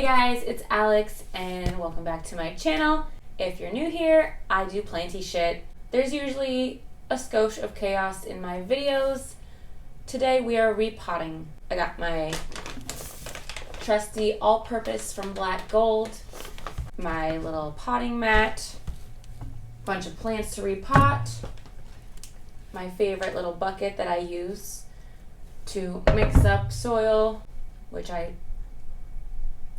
Hey guys, it's Alex and welcome back to my channel. If you're new here, I do planty shit. There's usually a skosh of chaos in my videos. Today we are repotting. I got my trusty all-purpose from Black Gold, my little potting mat, bunch of plants to repot, my favorite little bucket that I use to mix up soil, which I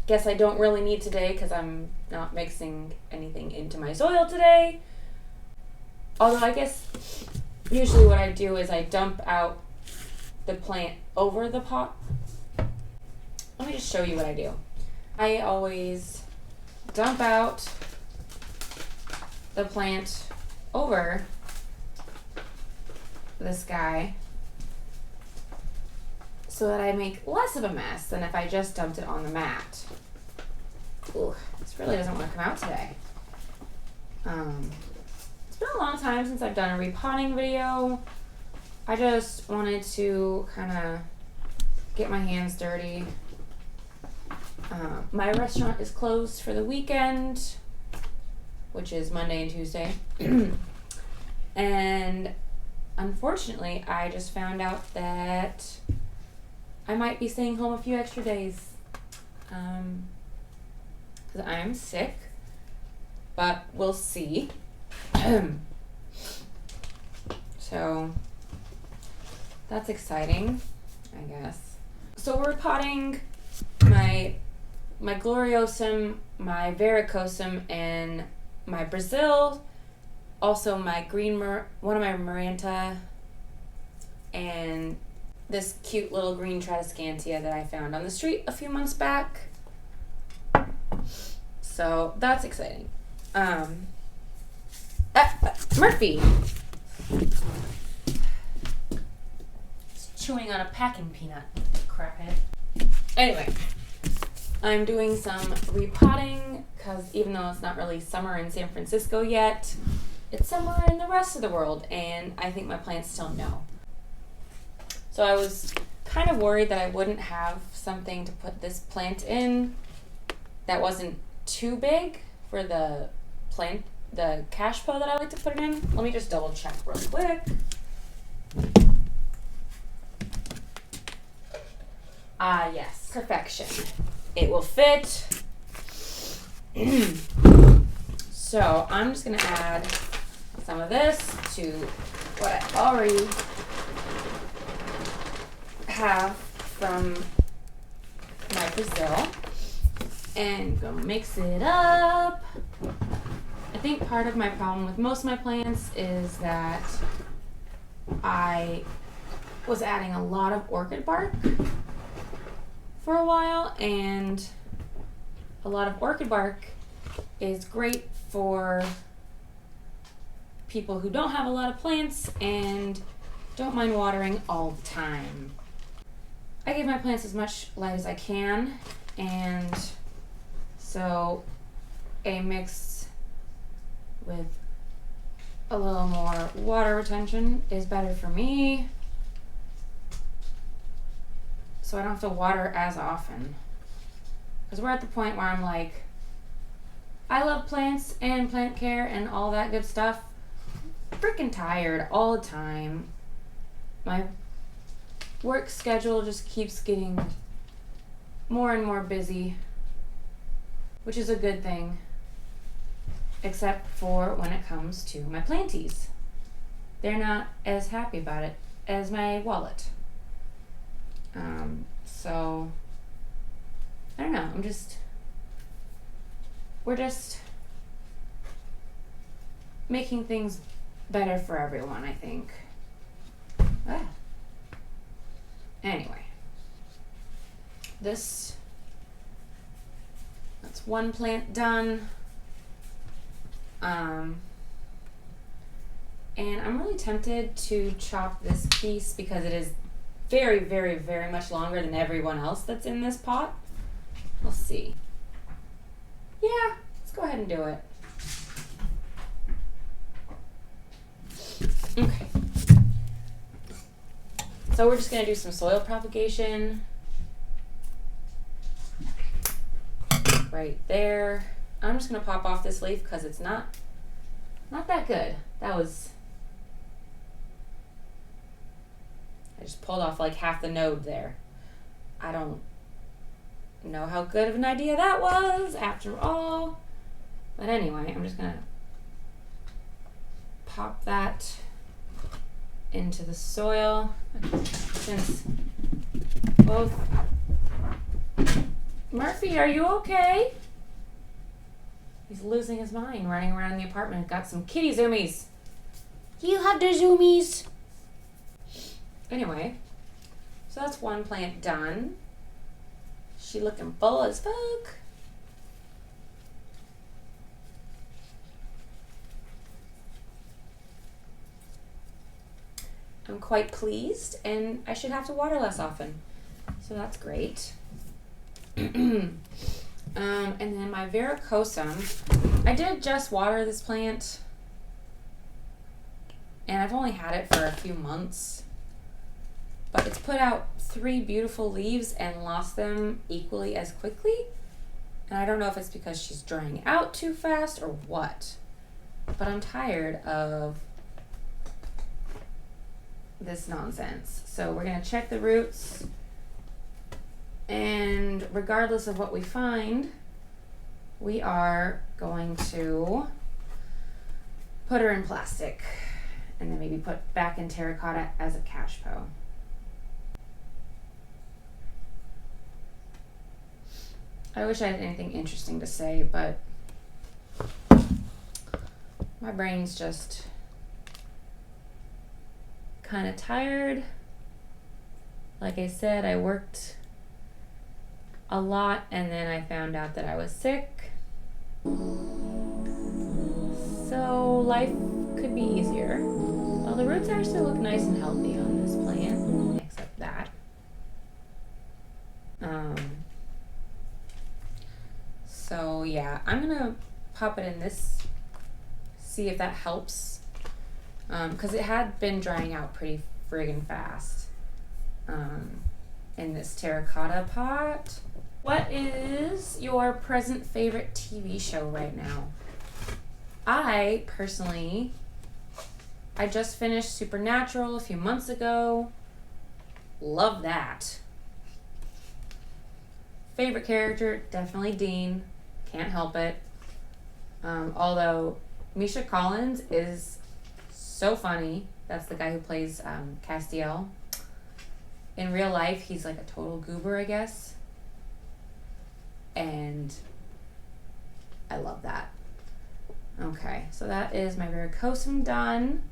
guess I don't really need today because I'm not mixing anything into my soil today. Although I guess usually what I do is I dump out the plant over the pot. Let me just show you what I do. I always dump out the plant over this guy so that I make less of a mess than if I just dumped it on the mat. Ooh, this really doesn't want to come out today. It's been a long time since I've done a repotting video. I just wanted to kind of get my hands dirty. My restaurant is closed for the weekend, which is Monday and Tuesday. And unfortunately, I just found out that I might be staying home a few extra days. Because I'm sick, but we'll see. So that's exciting, I guess. So we're potting my gloriosum, my varicosum, and my Brazil, also my one of my Maranta, and this cute little green Tradescantia that I found on the street a few months back. So that's exciting. Murphy! It's chewing on a packing peanut, craphead. Anyway, I'm doing some repotting because even though it's not really summer in San Francisco yet, it's summer in the rest of the world, and I think my plants still know. So I was kind of worried that I wouldn't have something to put this plant in that wasn't too big for the cash pot that I like to put it in. Let me just double check real quick. Yes, perfection. It will fit. So I'm just gonna add some of this to what I already have from my Brazil and go mix it up. I think part of my problem with most of my plants is that I was adding a lot of orchid bark for a while, and a lot of orchid bark is great for people who don't have a lot of plants and don't mind watering all the time. I give my plants as much light as I can, and so a mix with a little more water retention is better for me, so I don't have to water as often. Because we're at the point where I'm like, I love plants and plant care and all that good stuff. Freaking tired all the time. My work schedule just keeps getting more and more busy, which is a good thing, except for when it comes to my planties. They're not as happy about it as my wallet. So I don't know, we're just making things better for everyone, I think. Anyway, that's one plant done. And I'm really tempted to chop this piece because it is very, very, very much longer than everyone else that's in this pot. We'll see. Yeah, let's go ahead and do it. Okay. So we're just going to do some soil propagation. right there. I'm just gonna pop off this leaf because it's not that good. I just pulled off like half the node there. I don't know how good of an idea that was after all. But anyway, I'm just gonna pop that into the soil since both... Murphy, are you okay? He's losing his mind running around the apartment. Got some kitty zoomies. You have the zoomies. Anyway, so that's one plant done. She looking full as fuck. I'm quite pleased, and I should have to water less often. So that's great. And then my varicosum, I did just water this plant, and I've only had it for a few months, but it's put out 3 beautiful leaves and lost them equally as quickly. And I don't know if it's because she's drying out too fast or what, but I'm tired of this nonsense. So we're gonna check the roots, and regardless of what we find, we are going to put her in plastic and then maybe put back in terracotta as a cash po. I wish I had anything interesting to say, but my brain's just kind of tired. Like I said, I worked a lot, and then I found out that I was sick. So life could be easier. Well, the roots actually look nice and healthy on this plant, except that. So yeah, I'm gonna pop it in this, see if that helps. Because it had been drying out pretty friggin' fast in this terracotta pot. What is your present favorite TV show right now? I personally, I just finished Supernatural a few months ago. Love that. Favorite character, definitely Dean. Can't help it. Although Misha Collins is so funny. That's the guy who plays Castiel. In real life, he's like a total goober, I guess. And I love that. Okay, so that is my varicosum done.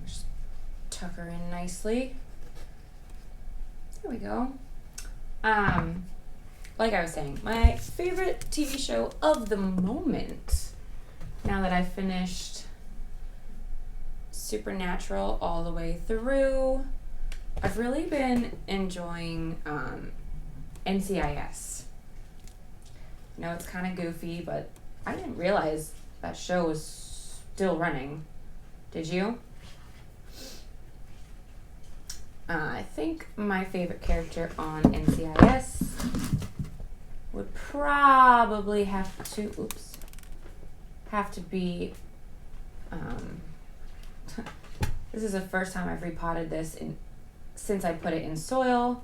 Just tuck her in nicely. There we go. Like I was saying, my favorite TV show of the moment, now that I've finished Supernatural all the way through, I've really been enjoying NCIS. I know it's kind of goofy, but I didn't realize that show was still running. Did you? I think my favorite character on NCIS would probably have to be, this is the first time I've repotted this since I put it in soil.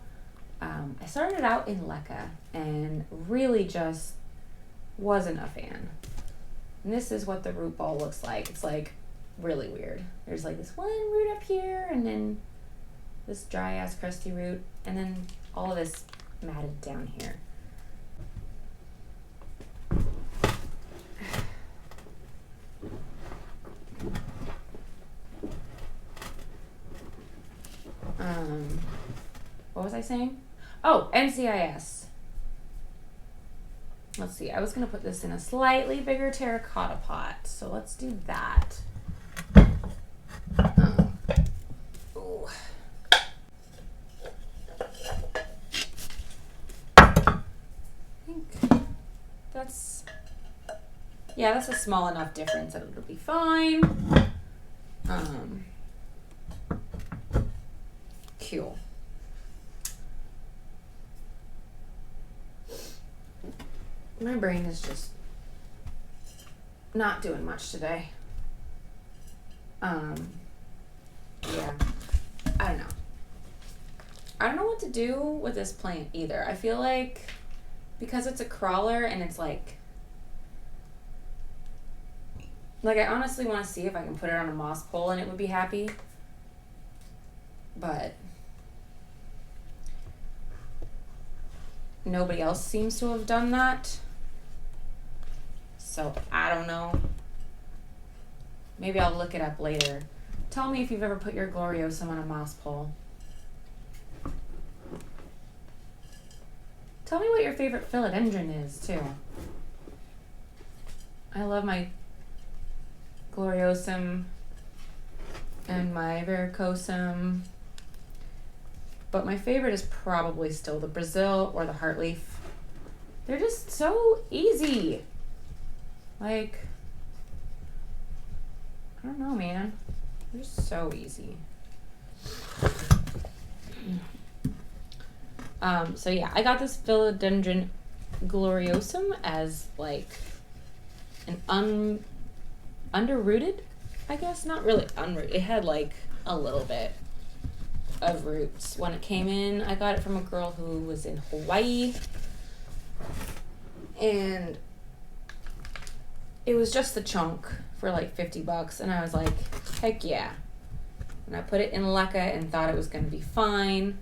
I started out in LiQWYD and really just wasn't a fan. And this is what the root ball looks like. It's like really weird. There's like this one root up here, and then this dry ass crusty root, and then all of this matted down here. What was I saying? Oh, NCIS. Let's see, I was going to put this in a slightly bigger terracotta pot, so let's do that. Ooh. I think that's a small enough difference that it'll be fine. cute. My brain is just not doing much today. Yeah, I don't know. I don't know what to do with this plant either. I feel like because it's a crawler and it's like I honestly want to see if I can put it on a moss pole and it would be happy. But nobody else seems to have done that. So I don't know. Maybe I'll look it up later. Tell me if you've ever put your gloriosum on a moss pole. Tell me what your favorite philodendron is, too. I love my gloriosum and my varicosum. But my favorite is probably still the Brazil or the heartleaf. They're just so easy. Like, I don't know, man. They're so easy. So yeah, I got this Philodendron gloriosum as like an underrooted, I guess. Not really unrooted. It had like a little bit of roots when it came in. I got it from a girl who was in Hawaii. And it was just the chunk for like $50, and I was like, heck yeah. And I put it in LiQWYD and thought it was going to be fine.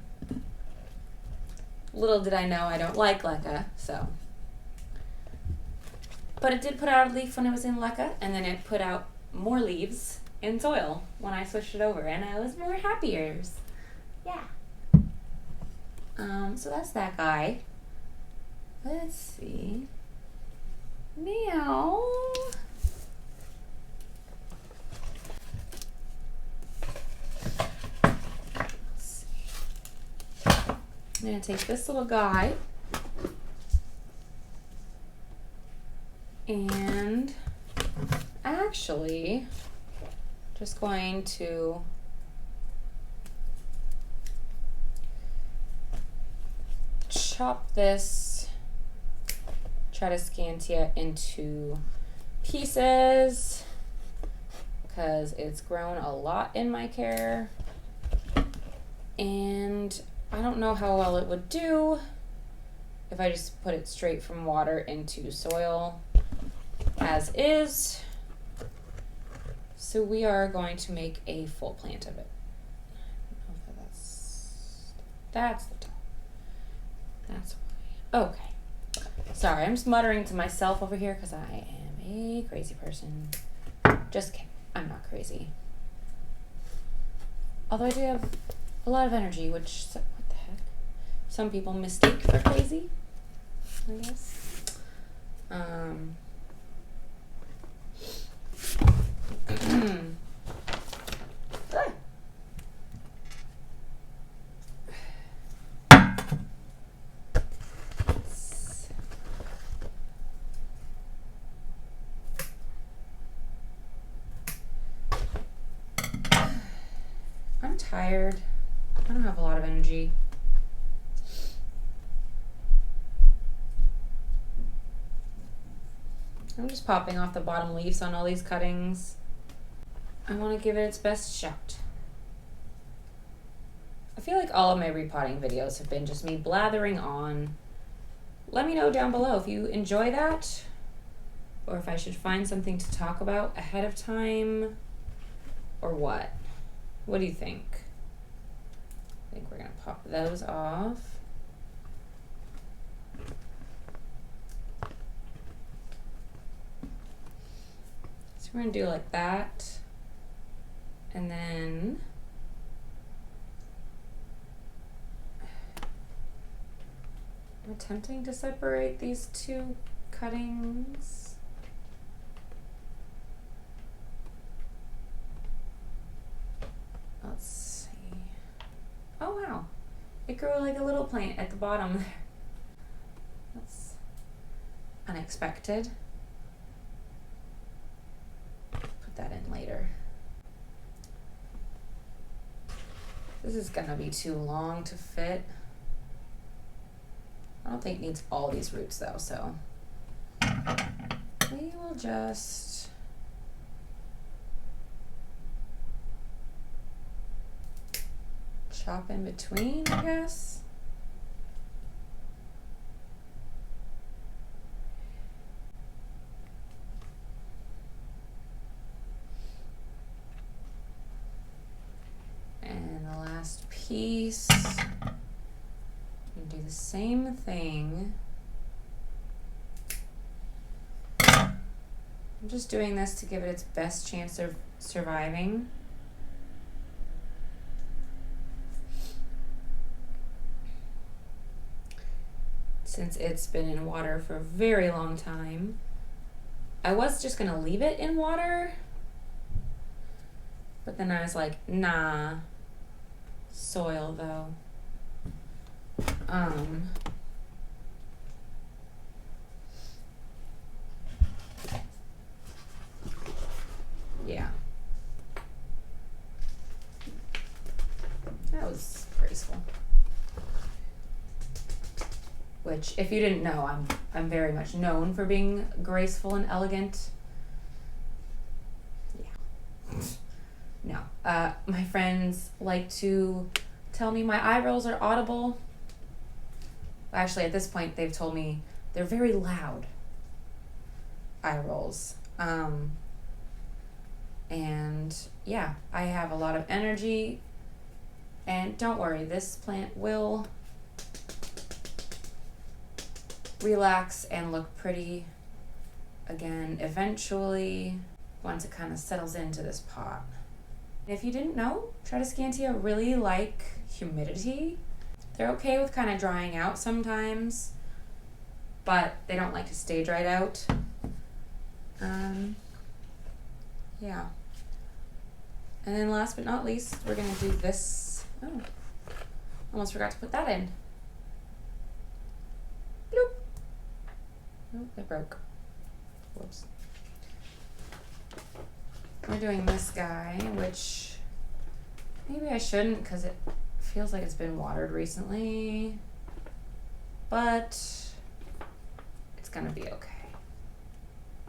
Little did I know I don't like LiQWYD, so. But it did put out a leaf when it was in LiQWYD, and then it put out more leaves in soil when I switched it over, and I was more happier. Yeah. So that's that guy. Let's see. Now, I'm going to take this little guy and actually just going to chop this Tradescantia into pieces because it's grown a lot in my care, and I don't know how well it would do if I just put it straight from water into soil as is. So we are going to make a full plant of it. That's the top. That's why. Okay. Sorry, I'm just muttering to myself over here because I am a crazy person. Just kidding. I'm not crazy. Although I do have a lot of energy, which, what the heck? Some people mistake for crazy, I guess. I'm tired. I don't have a lot of energy. I'm just popping off the bottom leaves on all these cuttings. I want to give it its best shot. I feel like all of my repotting videos have been just me blathering on. Let me know down below if you enjoy that, or if I should find something to talk about ahead of time, or what. What do you think? I think we're going to pop those off. So we're going to do like that. And then I'm attempting to separate these two cuttings. Let's see. Oh wow, it grew like a little plant at the bottom there. That's unexpected. Put that in later. This is gonna be too long to fit. I don't think it needs all these roots though, so we will just chop in between, I guess. And the last piece, you do the same thing. I'm just doing this to give it its best chance of surviving. Since it's been in water for a very long time. I was just gonna leave it in water, but then I was like, nah, soil though. Yeah. That was graceful. Which, if you didn't know, I'm very much known for being graceful and elegant. Yeah. No. My friends like to tell me my eye rolls are audible. Actually, at this point, they've told me they're very loud eye rolls. And yeah, I have a lot of energy. And don't worry, this plant will relax and look pretty again eventually once it kind of settles into this pot. If you didn't know, Tradescantia really like humidity. They're okay with kind of drying out sometimes, but they don't like to stay dried out. Yeah. And then last but not least, we're gonna do this. Oh, almost forgot to put that in. Bloop. Oh, it broke. Whoops. We're doing this guy, which maybe I shouldn't because it feels like it's been watered recently, but it's gonna be okay.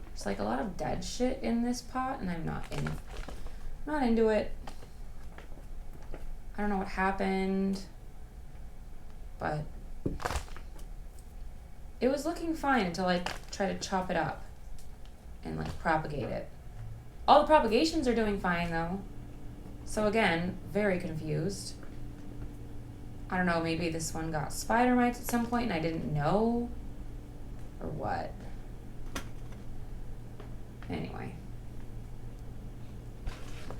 There's like a lot of dead shit in this pot and I'm not into it. I don't know what happened, but it was looking fine until I tried to chop it up and like propagate it. All the propagations are doing fine though. So again, very confused. I don't know, maybe this one got spider mites at some point and I didn't know, or what. Anyway.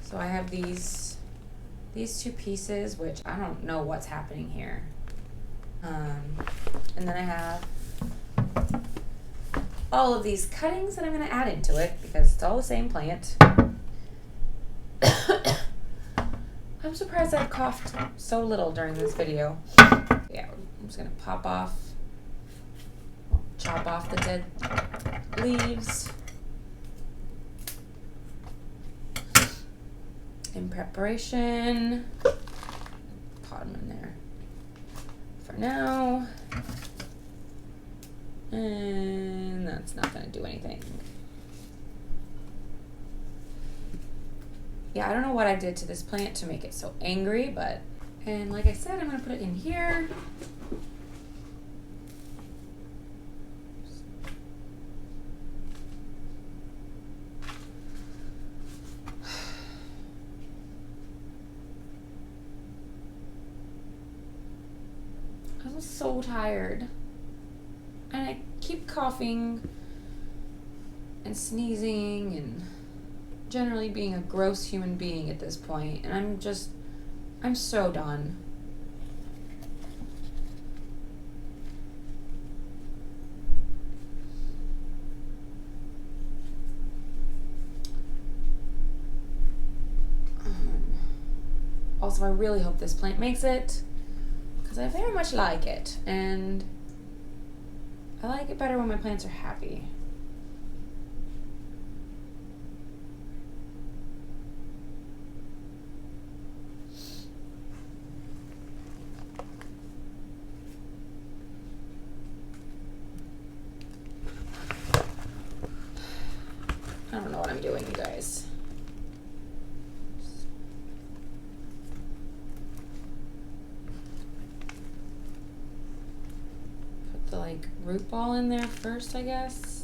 So I have these two pieces, which I don't know what's happening here. And then I have all of these cuttings that I'm going to add into it because it's all the same plant. I'm surprised I've coughed so little during this video. Yeah, I'm just going to chop off the dead leaves in preparation. Pot them in there for now. And that's not going to do anything. Yeah, I don't know what I did to this plant to make it so angry, but, and like I said, I'm going to put it in here. I'm so tired. And I keep coughing and sneezing and generally being a gross human being at this point. And I'm so done. Also, I really hope this plant makes it because I very much like it. And I like it better when my plants are happy. like root ball in there first, I guess.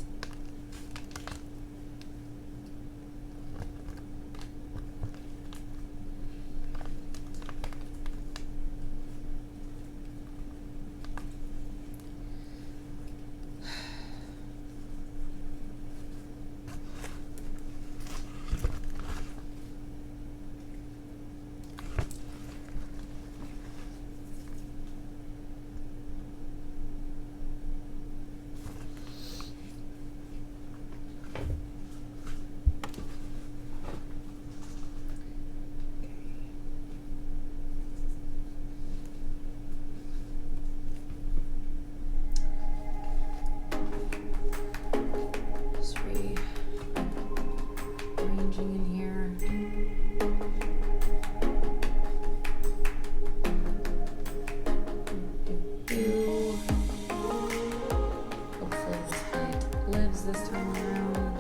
This time around,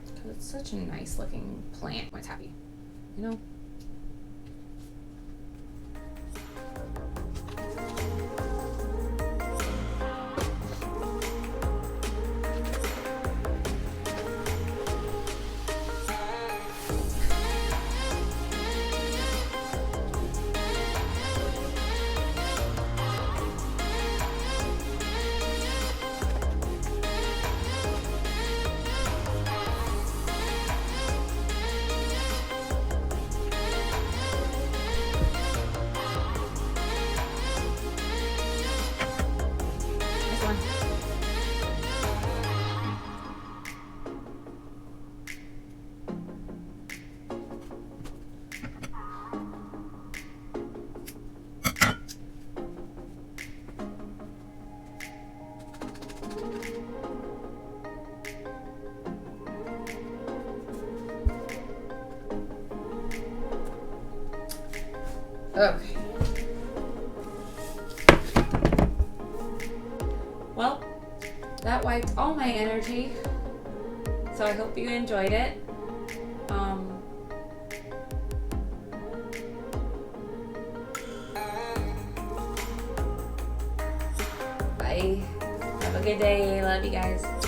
because it's such a nice looking plant when it's happy, you know. Okay. Well, that wiped all my energy, so I hope you enjoyed it. Bye. Have a good day. Love you guys.